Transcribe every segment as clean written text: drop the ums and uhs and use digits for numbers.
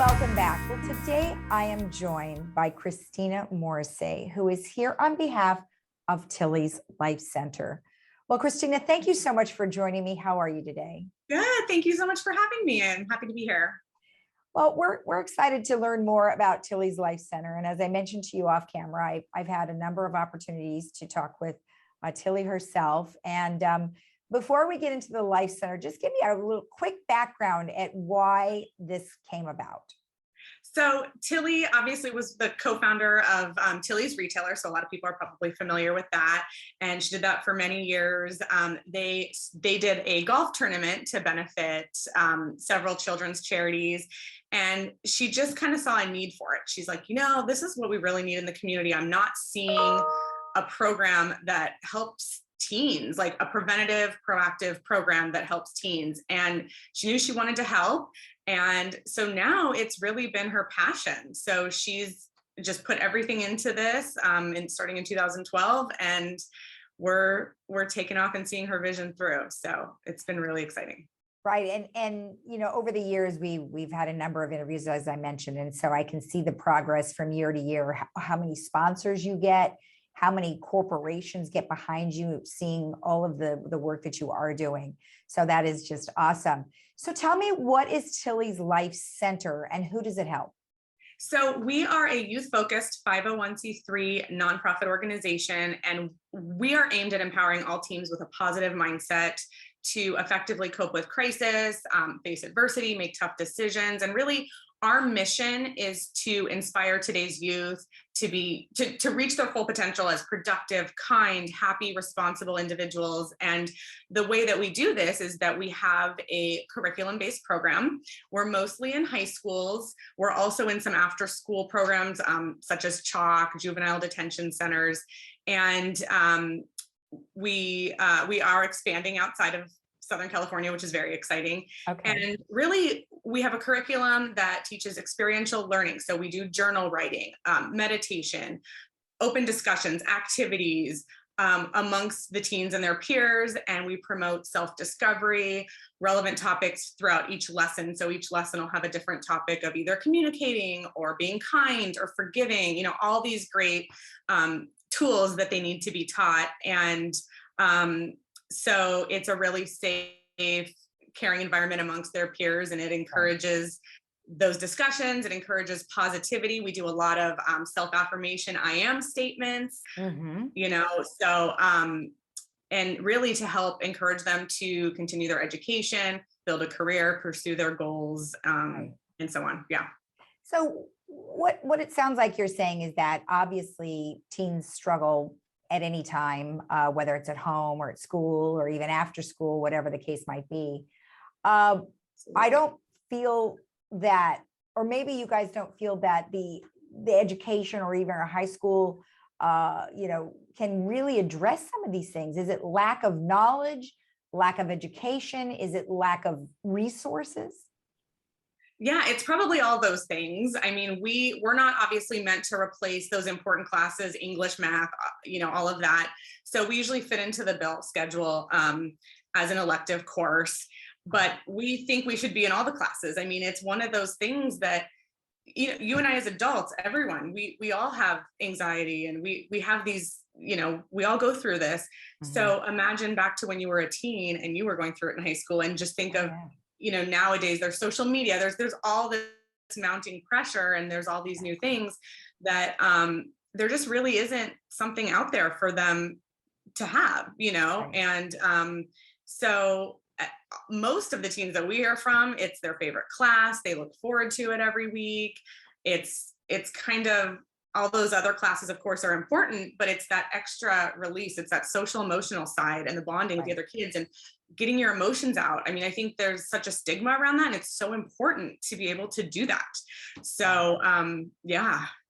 Welcome back. Well, today I am joined by Christina Morrissey, who is here on behalf of Tillys Life Center. Well, Christina, thank you so much for joining me. How are you today? Good. Thank you so much for having me. I'm happy to be here. Well, we're excited to learn more about Tillys Life Center. And as I mentioned to you off camera, I've had a number of opportunities to talk with Tilly herself. And before we get into the Life Center, just give me a little quick background at why this came about. So Tilly obviously was the co-founder of Tilly's Retailer. So a lot of people are probably familiar with that. And she did that for many years. They did a golf tournament to benefit several children's charities. And she just kind of saw a need for it. She's like, this is what we really need in the community. I'm not seeing a program that helps teens, like a preventative, proactive program that helps teens. And she knew she wanted to help. And so now it's really been her passion. So she's just put everything into this starting in 2012, and we're taking off and seeing her vision through. So it's been really exciting. Right. And over the years, we've had a number of interviews, as I mentioned. And so I can see the progress from year to year, how many sponsors you get, how many corporations get behind you, seeing all of the work that you are doing. So that is just awesome. So tell me, what is Tillys Life Center and who does it help? So we are a youth-focused 501c3 nonprofit organization, and we are aimed at empowering all teams with a positive mindset to effectively cope with crisis, face adversity, make tough decisions. And really, our mission is to inspire today's youth to reach their full potential as productive, kind, happy, responsible individuals. And the way that we do this is that we have a curriculum-based program. We're mostly in high schools. We're also in some after-school programs, such as CHOC, juvenile detention centers. And we are expanding outside of Southern California, which is very exciting. Okay. And really, we have a curriculum that teaches experiential learning. So we do journal writing, meditation, open discussions, activities amongst the teens and their peers, and we promote self-discovery, relevant topics throughout each lesson. So each lesson will have a different topic of either communicating or being kind or forgiving, all these great tools that they need to be taught. And so it's a really safe, caring environment amongst their peers, and it encourages those discussions. It encourages positivity. We do a lot of self-affirmation, I am statements, and really to help encourage them to continue their education, build a career, pursue their goals, and so on. Yeah. So what it sounds like you're saying is that obviously teens struggle at any time, whether it's at home or at school or even after school, whatever the case might be. I don't feel that, or maybe you guys don't feel that the education or even a high school, can really address some of these things. Is it lack of knowledge, lack of education? Is it lack of resources? Yeah, it's probably all those things. I mean, we're not obviously meant to replace those important classes, English, math, all of that. So we usually fit into the bill schedule as an elective course, but we think we should be in all the classes. I mean, it's one of those things that, you and I as adults, everyone, we all have anxiety, and we have these, we all go through this. Mm-hmm. So imagine back to when you were a teen and you were going through it in high school, and just think of, nowadays there's social media, there's all this mounting pressure, and there's all these new things that there just really isn't something out there for them to have, and so most of the teens that we hear from, it's their favorite class. They look forward to it every week. It's kind of, all those other classes, of course, are important, but it's that extra release. It's that social emotional side and the bonding with the other kids and getting your emotions out. I mean, I think there's such a stigma around that, and it's so important to be able to do that. So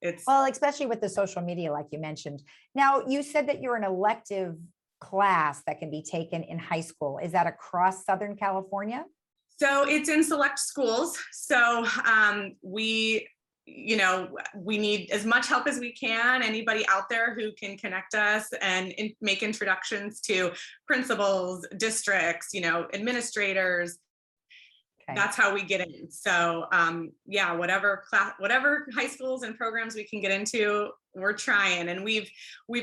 it's, well, especially with the social media, like you mentioned. Now, you said that you're an elective class that can be taken in high school. Is that across Southern California? So it's in select schools. So we need as much help as we can. Anybody out there who can connect us and make introductions to principals, districts, administrators. that's how we get in. So yeah, whatever high schools and programs we can get into, we're trying. And we've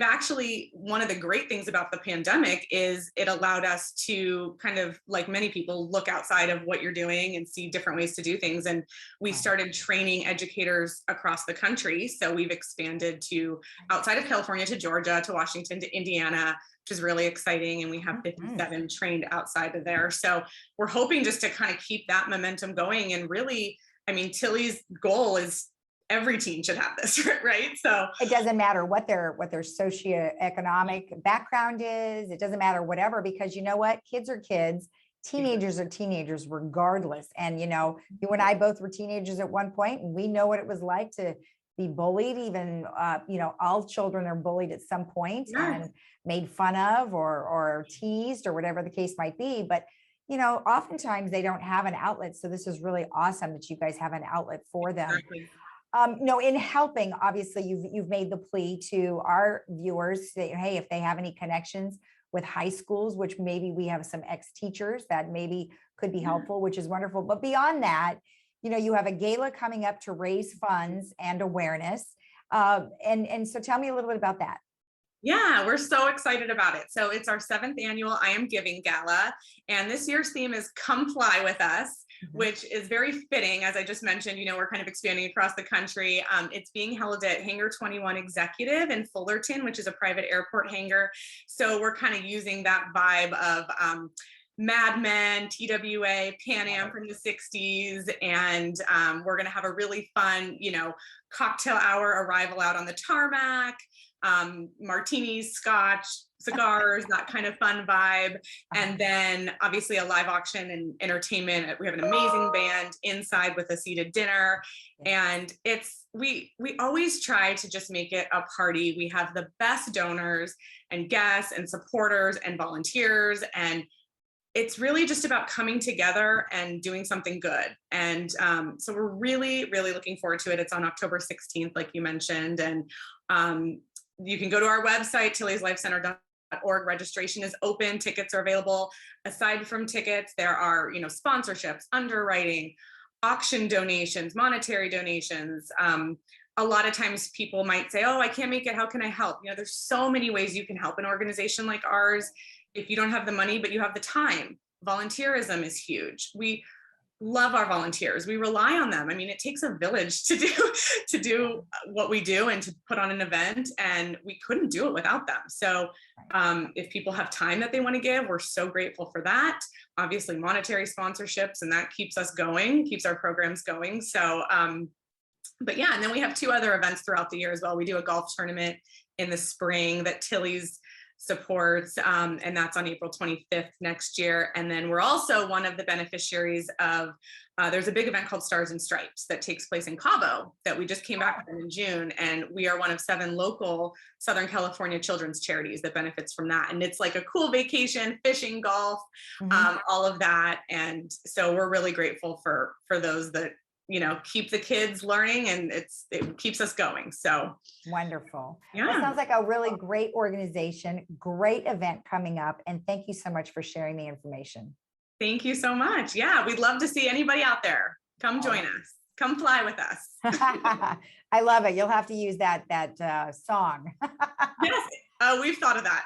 actually, one of the great things about the pandemic is it allowed us to kind of, like many people, look outside of what you're doing and see different ways to do things. And we started training educators across the country. So we've expanded to outside of California, to Georgia, to Washington, to Indiana, which is really exciting. And we have 57 trained outside of there. So we're hoping just to kind of keep that momentum going. And really, I mean, Tillys' goal is every teen should have this, right? So it doesn't matter what their socioeconomic background is. It doesn't matter whatever, because you know what? Kids are kids. Teenagers are teenagers regardless. And, you know, you and I both were teenagers at one point, and we know what it was like to be bullied. Even, you know, all children are bullied at some point and made fun of or teased or whatever the case might be. But, you know, oftentimes they don't have an outlet. So this is really awesome that you guys have an outlet for them. Exactly. No, in helping, obviously you've made the plea to our viewers that, hey, if they have any connections with high schools, which maybe we have some ex-teachers that maybe could be helpful, which is wonderful. But beyond that, you know, you have a gala coming up to raise funds and awareness. And so tell me a little bit about that. Yeah, we're so excited about it. So it's our 7th annual I Am Giving Gala. And this year's theme is Come Fly With Us, which is very fitting. As I just mentioned, you know, we're kind of expanding across the country. It's being held at Hangar 21 Executive in Fullerton, which is a private airport hangar. So we're kind of using that vibe of Mad Men, TWA, Pan Am from the 60s. And we're going to have a really fun, you know, cocktail hour arrival out on the tarmac, martinis, scotch, cigars, that kind of fun vibe. And then obviously a live auction and entertainment. We have an amazing band inside with a seated dinner. And we always try to just make it a party. We have the best donors and guests and supporters and volunteers. And it's really just about coming together and doing something good. And so we're really, really looking forward to it. It's on October 16th, like you mentioned. And you can go to our website, tillyslifecenter.org. Registration is open. Tickets are available. Aside from tickets, there are, you know, sponsorships, underwriting, auction donations, monetary donations. A lot of times people might say, oh, I can't make it. How can I help? You know, there's so many ways you can help an organization like ours. If you don't have the money, but you have the time, volunteerism is huge. We love our volunteers. We rely on them. I mean, it takes a village to do what we do and to put on an event, and we couldn't do it without them. So if people have time that they want to give, we're so grateful for that. Obviously monetary sponsorships, and that keeps us going, keeps our programs going. So, but yeah, and then we have 2 other events throughout the year as well. We do a golf tournament in the spring that Tillys supports, and that's on April 25th next year. And then we're also one of the beneficiaries of, there's a big event called Stars and Stripes that takes place in Cabo that we just came back from in June. And we are one of 7 local Southern California children's charities that benefits from that. And it's like a cool vacation, fishing, golf, all of that. And so we're really grateful for those that, you know, keep the kids learning, and it keeps us going. So wonderful. Yeah. That sounds like a really great organization, great event coming up. And thank you so much for sharing the information. Thank you so much. Yeah, we'd love to see anybody out there. Come join us. Come fly with us. I love it. You'll have to use that song. Yes, we've thought of that.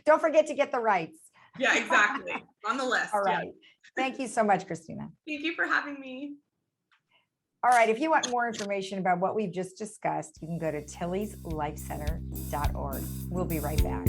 Don't forget to get the rights. Yeah, exactly. On the list. All right. Yeah. Thank you so much, Christina. Thank you for having me. All right, if you want more information about what we've just discussed, you can go to tillyslifecenter.org. We'll be right back.